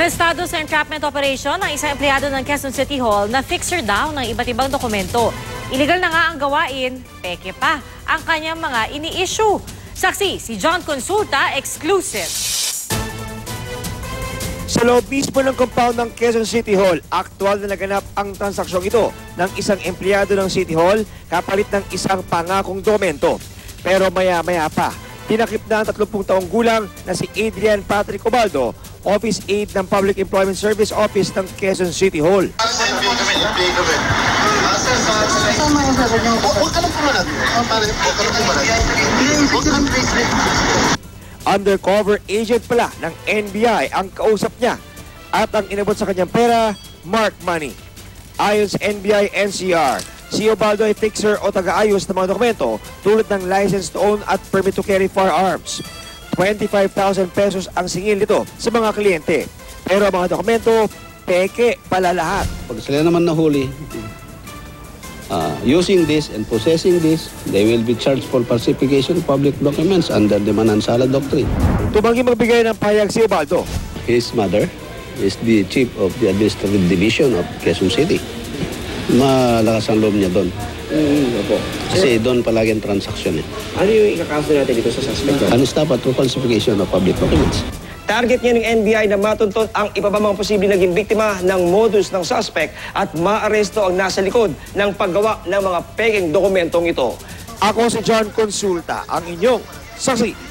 Arestado sa entrapment operation ang isang empleyado ng Quezon City Hall na fixer daw ng iba't ibang dokumento. Illegal na nga ang gawain, peke pa ang kanyang mga ini-issue. Saksi si John Consulta, exclusive. Sa loob mismo ng compound ng Quezon City Hall, aktual na naganap ang transaksyong ito ng isang empleyado ng City Hall kapalit ng isang pangakong dokumento. Pero maya-maya pa, tinakip na ang 30 taong gulang na si Adrian Patrick Ubaldo, Office Aide ng Public Employment Service Office ng Quezon City Hall. Undercover agent pala ng NBI ang kausap niya at ang inabot sa kanyang pera, mark money. Ayon sa NBI NCR, si Ubaldo ay fixer o taga-ayos ng mga dokumento tulad ng license to own at permit to carry firearms. 25,000 pesos ang singil nito sa mga kliyente. Pero ang mga dokumento, peke pala lahat. Pag sila naman nahuli, using this and possessing this, they will be charged for falsification of public documents under the Manansala Doctrine. Tumanggi magbigay ng pahayag si Ubaldo. His mother is the chief of the administrative division of Quezon City. Malakas ang loob niya doon. Kasi doon palagi ang transaksyon. Ano yung ikakaso natin dito sa suspect? Unstoppable through falsification of public documents. Target niya ng NBI na matunton ang iba pa mga posibleng naging biktima ng modus ng suspect at maaresto ang nasa likod ng paggawa ng mga peking dokumentong ito. Ako si John Consulta, ang inyong saksi.